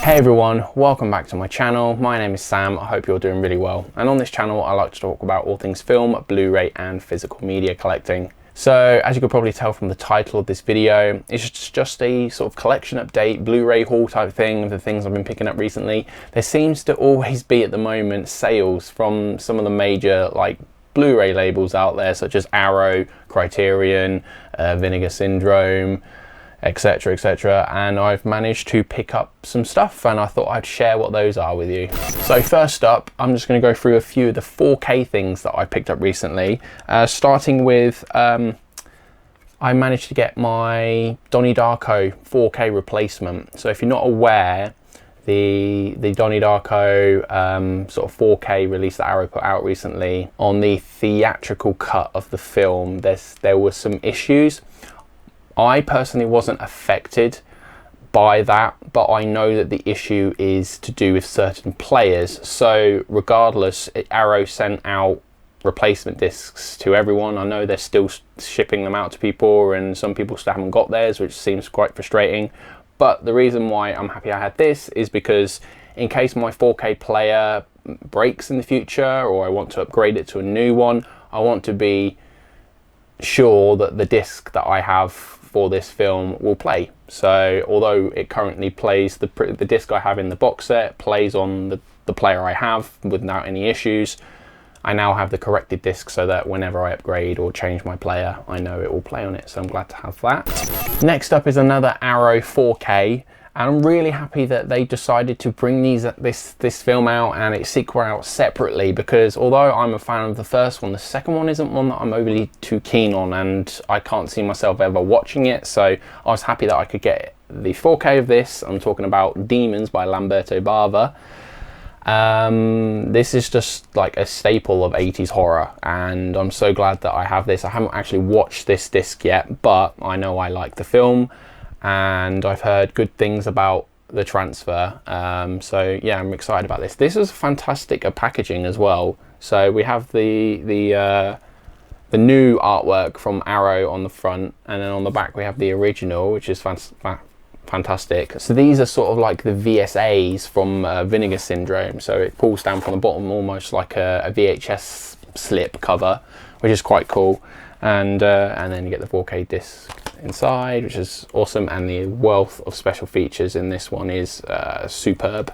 Hey everyone, welcome back to my channel. My name is Sam. I hope you're doing really well. And on this channel, I like to talk about all things film, Blu-ray and physical media collecting. So as you could probably tell from the title of this video, it's just a sort of collection update, Blu-ray haul type thing of the things I've been picking up recently. There seems to always be at the moment sales from some of the major like Blu-ray labels out there, such as Arrow, Criterion, Vinegar Syndrome, etc, etc, and I've managed to pick up some stuff and I thought I'd share what those are with you. So first up, I'm just going to go through a few of the 4K things that I picked up recently, starting with I managed to get my Donnie Darko 4K replacement. So if you're not aware, the Donnie Darko sort of 4K release that Arrow put out recently, on the theatrical cut of the film, there were some issues. I personally wasn't affected by that, but I know that the issue is to do with certain players. So regardless, Arrow sent out replacement discs to everyone. I know they're still shipping them out to people and some people still haven't got theirs, which seems quite frustrating. But the reason why I'm happy I had this is because in case my 4K player breaks in the future or I want to upgrade it to a new one, I want to be sure that the disc that I have for this film will play. So although it currently plays, the disc I have in the box set plays on the player I have without any issues, I now have the corrected disc so that whenever I upgrade or change my player, I know it will play on it. So I'm glad to have that. Next up is another Arrow 4K. And I'm really happy that they decided to bring this film out and its sequel out separately, because although I'm a fan of the first one, the second one isn't one that I'm overly too keen on and I can't see myself ever watching it. So I was happy that I could get the 4K of this. I'm talking about Demons by Lamberto Bava. This is just like a staple of 80s horror and I'm so glad that I have this. I haven't actually watched this disc yet, but I know I like the film and I've heard good things about the transfer. So yeah, I'm excited about this. This is fantastic packaging as well. So we have the new artwork from Arrow on the front, and then on the back we have the original, which is fantastic. So these are sort of like the VSAs from Vinegar Syndrome. So it pulls down from the bottom almost like a VHS slip cover, which is quite cool. And then you get the 4K disc inside, which is awesome, and the wealth of special features in this one is superb.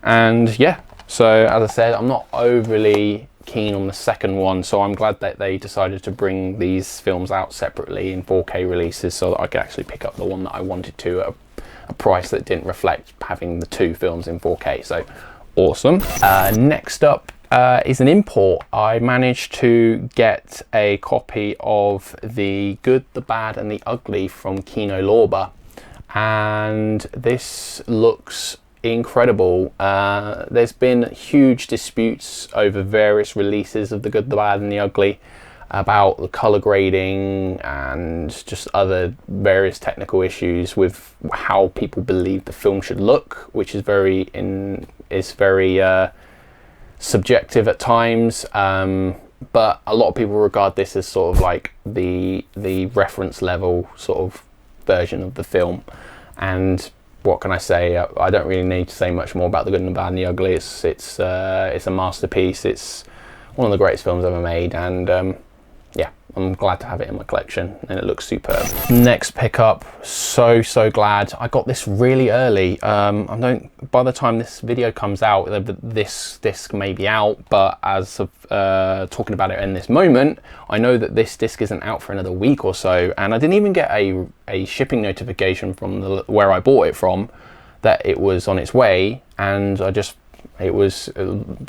And yeah, so as I said, I'm not overly keen on the second one, so I'm glad that they decided to bring these films out separately in 4K releases so that I could actually pick up the one that I wanted to at a price that didn't reflect having the two films in 4K. So awesome. Next up is an import. I managed to get a copy of The Good, the Bad and the Ugly from Kino Lorber, and this looks incredible. There's been huge disputes over various releases of The Good, the Bad and the Ugly about the color grading and just other various technical issues with how people believe the film should look, which is very subjective at times, but a lot of people regard this as sort of like the reference level sort of version of the film. And what can I say? I don't really need to say much more about The Good and the Bad and the Ugly. It's a masterpiece. It's one of the greatest films ever made, and yeah, I'm glad to have it in my collection and it looks superb. Next pickup, so glad I got this really early. By the time this video comes out, this disc may be out, but as of talking about it in this moment, I know that this disc isn't out for another week or so, and I didn't even get a shipping notification from where I bought it from that it was on its way, and it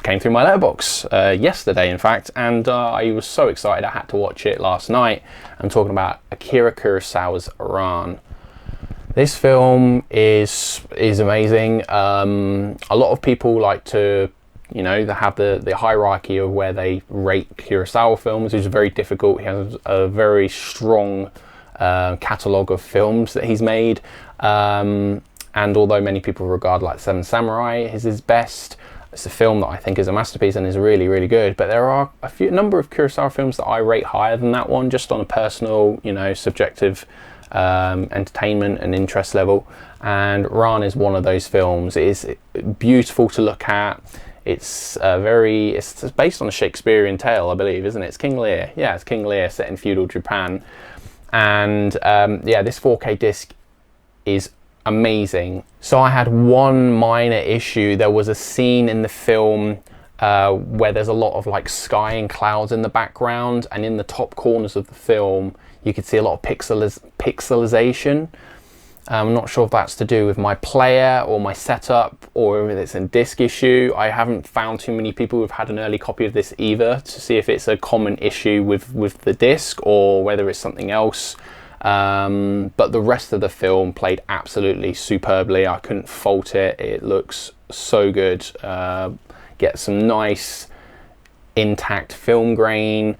came through my letterbox yesterday, in fact, and I was so excited I had to watch it last night. I'm talking about Akira Kurosawa's Ran. This film is amazing. A lot of people like to, you know, they have the hierarchy of where they rate Kurosawa films, which is very difficult. He has a very strong catalogue of films that he's made. And although many people regard like Seven Samurai as his best, it's a film that I think is a masterpiece and is really, really good. But there are a number of Kurosawa films that I rate higher than that one, just on a personal, you know, subjective entertainment and interest level. And Ran is one of those films. It is beautiful to look at. It's it's based on a Shakespearean tale, I believe, isn't it? It's King Lear. Yeah, it's King Lear set in feudal Japan. And yeah, this 4K disc is amazing. So I had one minor issue. There was a scene in the film where there's a lot of like sky and clouds in the background, and in the top corners of the film you could see a lot of pixelization. I'm not sure if that's to do with my player or my setup, or if it's a disc issue. I haven't found too many people who've had an early copy of this either to see if it's a common issue with the disc or whether it's something else. But the rest of the film played absolutely superbly. I couldn't fault it. It looks so good. Get some nice intact film grain,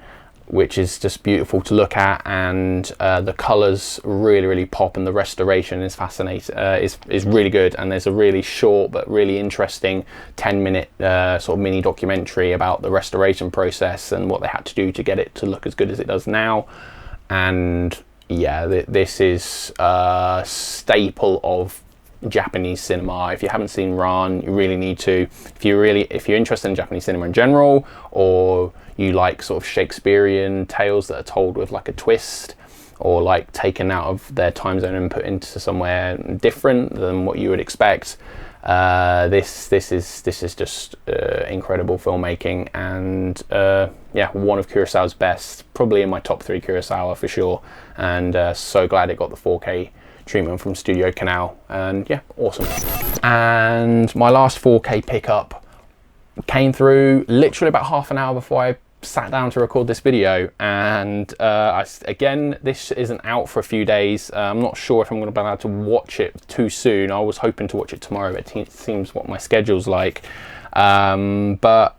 which is just beautiful to look at, and the colors really pop, and the restoration is fascinating, is really good. And there's a really short but really interesting 10-minute sort of mini documentary about the restoration process and what they had to do to get it to look as good as it does now. And yeah, this is a staple of Japanese cinema. If you haven't seen Ran, you really need to. If you're interested in Japanese cinema in general, or you like sort of Shakespearean tales that are told with like a twist, or like taken out of their time zone and put into somewhere different than what you would expect, this is just incredible filmmaking. And yeah, one of Kurosawa's best, probably in my top 3 Kurosawa for sure. And so glad it got the 4K treatment from Studio Canal, and yeah, awesome. And my last 4K pickup came through literally about half an hour before I sat down to record this video, and again, this isn't out for a few days. I'm not sure if I'm going to be able to watch it too soon. I was hoping to watch it tomorrow, but it seems what my schedule's like. But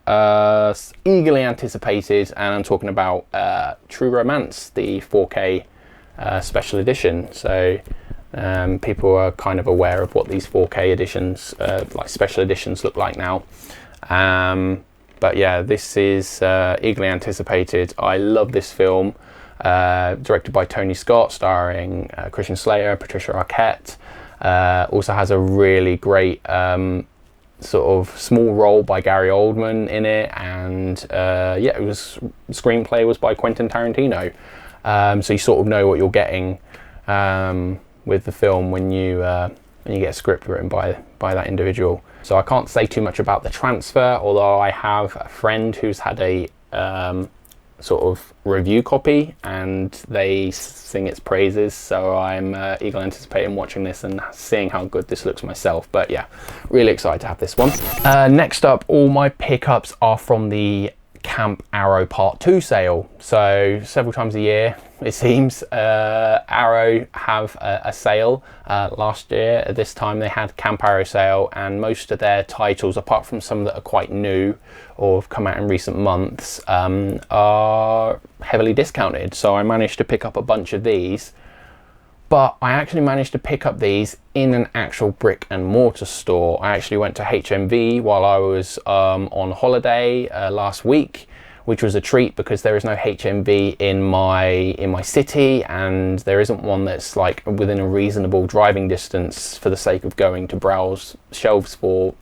eagerly anticipated, and I'm talking about True Romance, the 4K special edition. So people are kind of aware of what these 4K editions, like special editions, look like now. But yeah, this is eagerly anticipated. I love this film. Directed by Tony Scott, starring Christian Slater, Patricia Arquette. Also has a really great sort of small role by Gary Oldman in it, and yeah, screenplay was by Quentin Tarantino. So you sort of know what you're getting with the film when you get a script written by that individual. So I can't say too much about the transfer, although I have a friend who's had a sort of review copy and they sing its praises. So I'm eagerly anticipating watching this and seeing how good this looks myself. But yeah, really excited to have this one. Next up, all my pickups are from the Camp Arrow Part 2 sale. So several times a year, it seems, Arrow have a sale. Last year at this time they had Camp Arrow sale, and most of their titles, apart from some that are quite new or have come out in recent months, are heavily discounted. So I managed to pick up a bunch of these, but I actually managed to pick up these in an actual brick and mortar store. I actually went to HMV while I was on holiday last week, which was a treat because there is no HMV in my city, and there isn't one that's like within a reasonable driving distance for the sake of going to browse shelves for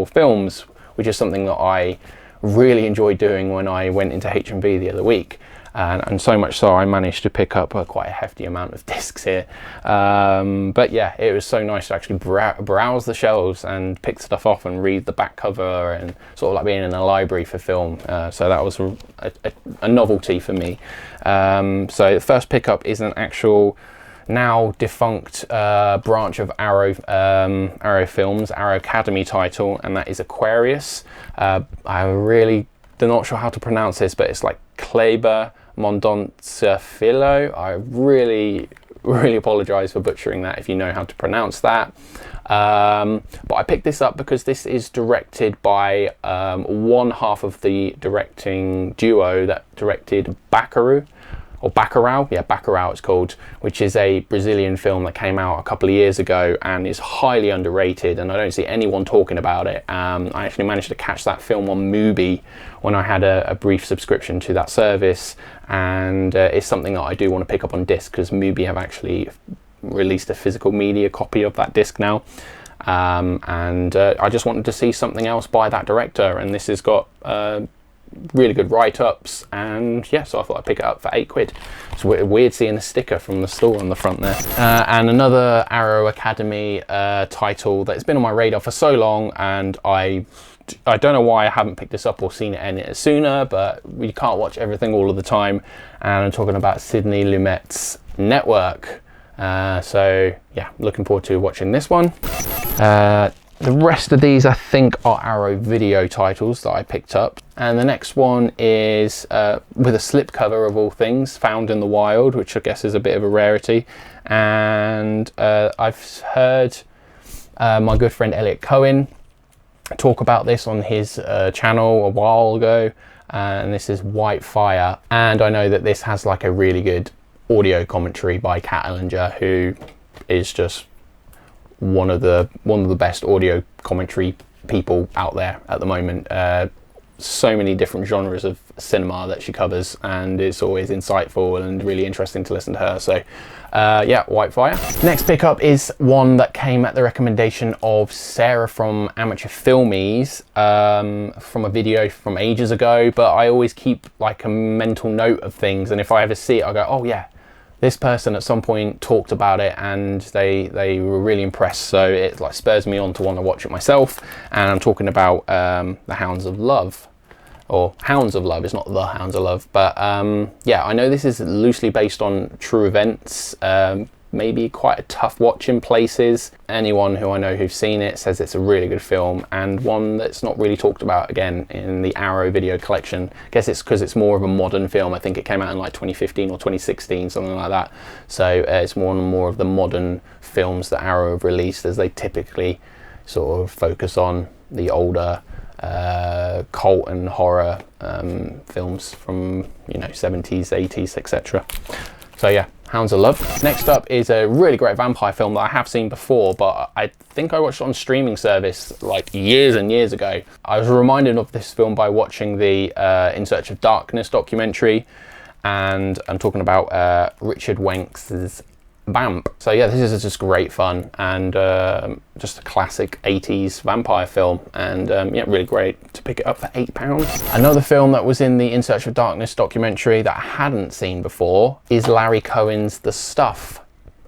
films, which is something that I really enjoyed doing when I went into HMV the other week. And so much so I managed to pick up quite a hefty amount of discs here. But yeah, it was so nice to actually browse the shelves and pick stuff off and read the back cover, and sort of like being in a library for film. So that was a novelty for me. So the first pickup is an actual now defunct branch of Arrow Films, Arrow Academy title, and that is Aquarius. I really not sure how to pronounce this, but it's like Kleber Mondoncefilo. I really apologize for butchering that if you know how to pronounce that. But I picked this up because this is directed by one half of the directing duo that directed Bakaru. or Bacurau, yeah, Bacurau it's called, which is a Brazilian film that came out a couple of years ago and is highly underrated, and I don't see anyone talking about it. I actually managed to catch that film on Mubi when I had a brief subscription to that service, and it's something that I do want to pick up on disc, because Mubi have actually released a physical media copy of that disc now. I just wanted to see something else by that director, and this has got really good write-ups, and yeah, so I thought I'd pick it up for £8. It's weird seeing a sticker from the store on the front there. And another Arrow Academy title that's been on my radar for so long, and I don't know why I haven't picked this up or seen it any sooner, but we can't watch everything all of the time, and I'm talking about Sidney Lumet's Network. So yeah, looking forward to watching this one. The rest of these I think are Arrow Video titles that I picked up. And the next one is with a slipcover of all things, Found in the Wild, which I guess is a bit of a rarity. And I've heard my good friend Elliot Cohen talk about this on his channel a while ago. And this is White Fire. And I know that this has like a really good audio commentary by Kat Ellinger, who is just one of the best audio commentary people out there at the moment. So many different genres of cinema that she covers, and it's always insightful and really interesting to listen to her. So yeah, White Fire. Next pickup is one that came at the recommendation of Sarah from Amateur Filmies, from a video from ages ago, but I always keep like a mental note of things, and if I ever see it I go, oh yeah, this person at some point talked about it and they were really impressed, so it like spurs me on to want to watch it myself. And I'm talking about The Hounds of Love, or Hounds of Love. It's not The Hounds of Love, but yeah, I know this is loosely based on true events, maybe quite a tough watch in places. Anyone who I know who's seen it says it's a really good film, and one that's not really talked about again in the Arrow video collection. I guess it's because it's more of a modern film. I think it came out in like 2015 or 2016, something like that. So it's more and more of the modern films that Arrow have released, as they typically sort of focus on the older cult and horror films from, you know, 70s, 80s, etc. So yeah, Hounds of Love. Next up is a really great vampire film that I have seen before, but I think I watched it on streaming service like years and years ago. I was reminded of this film by watching the In Search of Darkness documentary, and I'm talking about Richard Wenks's Bamp. So yeah, this is just great fun, and just a classic 80s vampire film, and yeah, really great to pick it up for £8. Another film that was in the In Search of Darkness documentary that I hadn't seen before is Larry Cohen's The Stuff.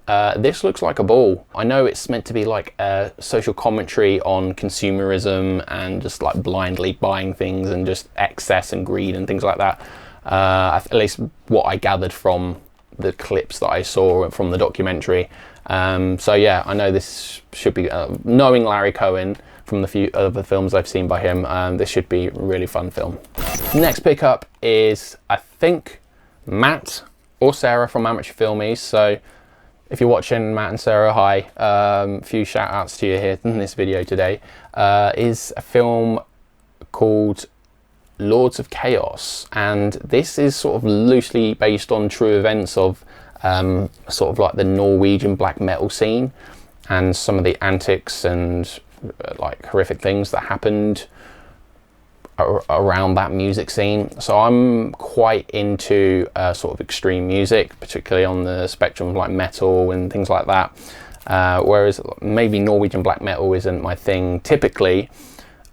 This looks like a ball. I know it's meant to be like a social commentary on consumerism and just like blindly buying things and just excess and greed and things like that. At least what I gathered from the clips that I saw from the documentary. So yeah, I know this should be, knowing Larry Cohen from the few other films I've seen by him, this should be a really fun film. Next pickup is, I think, Matt or Sarah from Amateur Filmies. So if you're watching, Matt and Sarah, hi. A few shout outs to you here in this video today. Is a film called Lords of Chaos, and this is sort of loosely based on true events of sort of like the Norwegian black metal scene and some of the antics and like horrific things that happened around that music scene. So I'm quite into sort of extreme music, particularly on the spectrum of like metal and things like that, whereas maybe Norwegian black metal isn't my thing typically.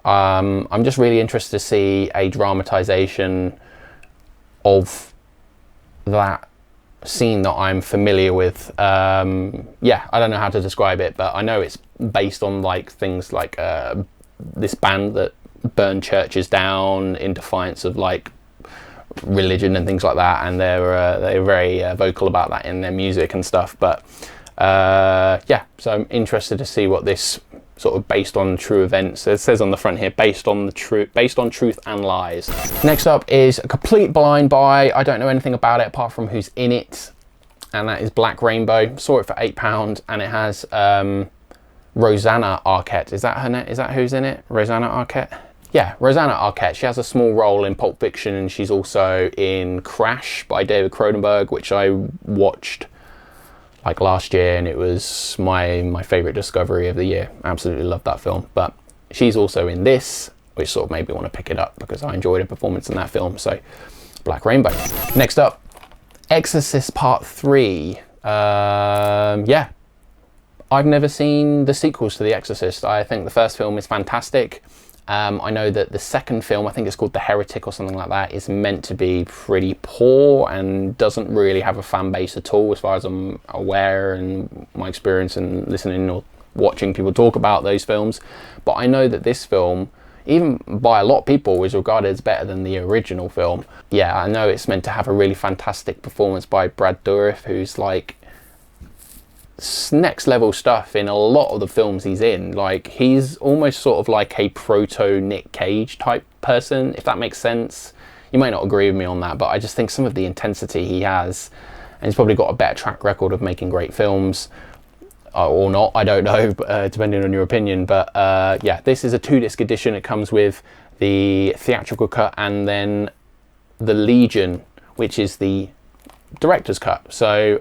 I'm just really interested to see a dramatization of that scene that I'm familiar with. Yeah, I don't know how to describe it, but I know it's based on like things like this band that burned churches down in defiance of like religion and things like that, and they're very vocal about that in their music and stuff. But yeah, so I'm interested to see what this sort of based on true events. It says on the front here, based on truth and lies. Next up is a complete blind buy. I don't know anything about it apart from who's in it, and that is Black Rainbow. Saw it for £8, and it has Rosanna Arquette. Is that her name? Is that who's in it? Rosanna Arquette? yeah, Rosanna Arquette. She has a small role in Pulp Fiction, and she's also in Crash by David Cronenberg, which I watched like last year, and it was my favorite discovery of the year. Absolutely loved that film. But she's also in this, which sort of made me want to pick it up because I enjoyed her performance in that film. So Black Rainbow. Next up, Exorcist Part 3. Yeah, I've never seen the sequels to The Exorcist. I think the first film is fantastic. I know that the second film, I think it's called The Heretic or something like that, is meant to be pretty poor and doesn't really have a fan base at all, as far as I'm aware and my experience in listening or watching people talk about those films. But I know that this film, even by a lot of people, is regarded as better than the original film. Yeah, I know it's meant to have a really fantastic performance by Brad Dourif, who's like next level stuff in a lot of the films he's in. Like, he's almost sort of like a proto Nick Cage type person, if that makes sense. You might not agree with me on that, but I just think some of the intensity he has, and he's probably got a better track record of making great films, or not, I don't know, depending on your opinion. But yeah, this is a 2-disc edition. It comes with the theatrical cut and then the Legion, which is the director's cut. So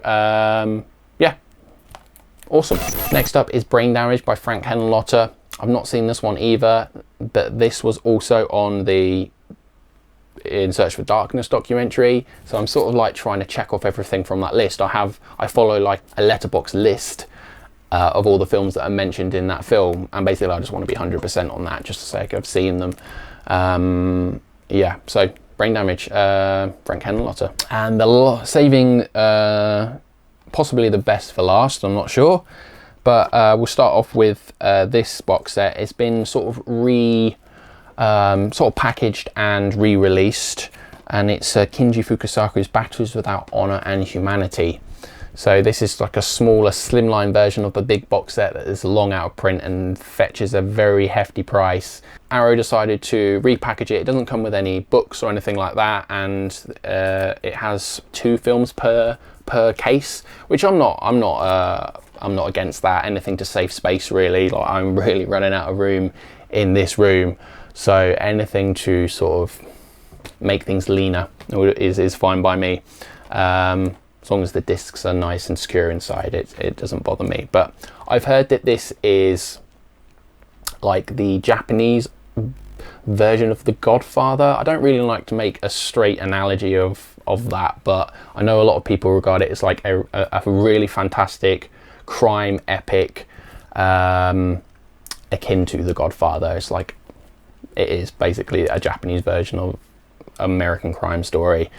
yeah, awesome. Next up is Brain Damage by Frank Henenlotter. I've not seen this one either, but this was also on the In Search for Darkness documentary. So I'm sort of like trying to check off everything from that list. I follow like a letterbox list of all the films that are mentioned in that film, and basically I just want to be 100% on that, just to say I've seen them. Yeah, so Brain Damage, Frank Henenlotter. And saving possibly the best for last, I'm not sure, but we'll start off with this box set. It's been sort of packaged and re-released, and it's Kinji Fukasaku's Battles Without Honor and Humanity. So this is like a smaller, slimline version of the big box set that is long out of print and fetches a very hefty price. Arrow decided to repackage it. It doesn't come with any books or anything like that, and it has 2 films per case, which I'm not against that. Anything to save space, really. Like, I'm really running out of room in this room, so anything to sort of make things leaner is fine by me. As long as the discs are nice and secure inside, it doesn't bother me. But I've heard that this is like the Japanese version of The Godfather. I don't really like to make a straight analogy of that, but I know a lot of people regard it as like a really fantastic crime epic, akin to The Godfather. It's like, it is basically a Japanese version of American crime story.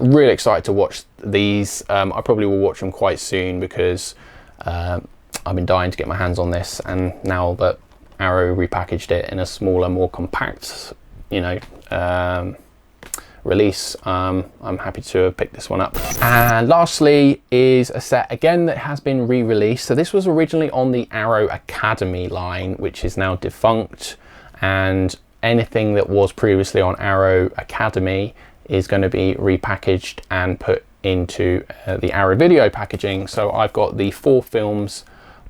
Really excited to watch these. I probably will watch them quite soon because I've been dying to get my hands on this, and now that Arrow repackaged it in a smaller, more compact, release, I'm happy to have picked this one up. And lastly is a set again that has been re-released. So this was originally on the Arrow Academy line, which is now defunct, and anything that was previously on Arrow Academy is going to be repackaged and put into the Arrow video packaging. So I've got the 4 films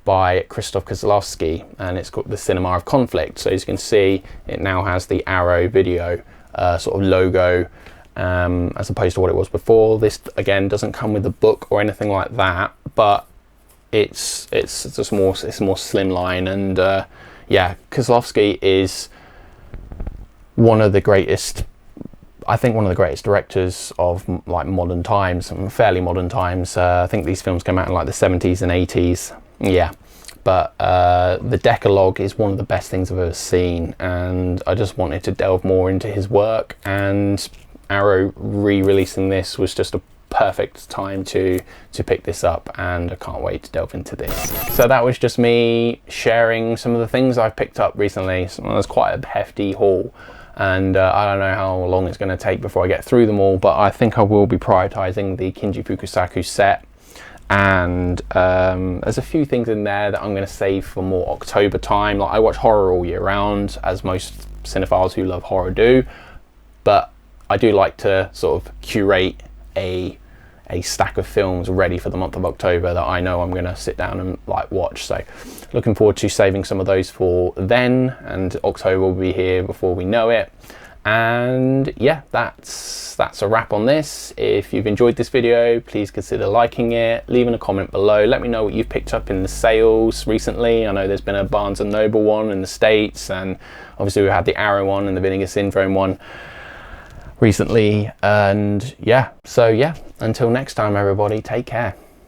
by Krzysztof Kieslowski, and it's called The Cinema of Conflict. So as you can see, it now has the Arrow video sort of logo, as opposed to what it was before. This again doesn't come with a book or anything like that, but it's just more slimline, and yeah, Kieslowski is one of the greatest directors of like modern times, fairly modern times. I think these films came out in like the 70s and 80s. Yeah, but the Decalogue is one of the best things I've ever seen, and I just wanted to delve more into his work, and Arrow re-releasing this was just a perfect time to pick this up, and I can't wait to delve into this. So that was just me sharing some of the things I've picked up recently. So there's quite a hefty haul, and I don't know how long it's going to take before I get through them all, but I think I will be prioritizing the Kinji Fukasaku set, and there's a few things in there that I'm going to save for more October time. Like, I watch horror all year round, as most cinephiles who love horror do, but I do like to sort of curate a a stack of films ready for the month of October that I know I'm going to sit down and like watch. So looking forward to saving some of those for then, and October will be here before we know it. And yeah, that's a wrap on this. If you've enjoyed this video, please consider liking it, leaving a comment below. Let me know what you've picked up in the sales recently. I know there's been a Barnes & Noble one in the States, and obviously we had the Arrow one and the Vinegar Syndrome one recently. And yeah, so yeah, until next time everybody, take care.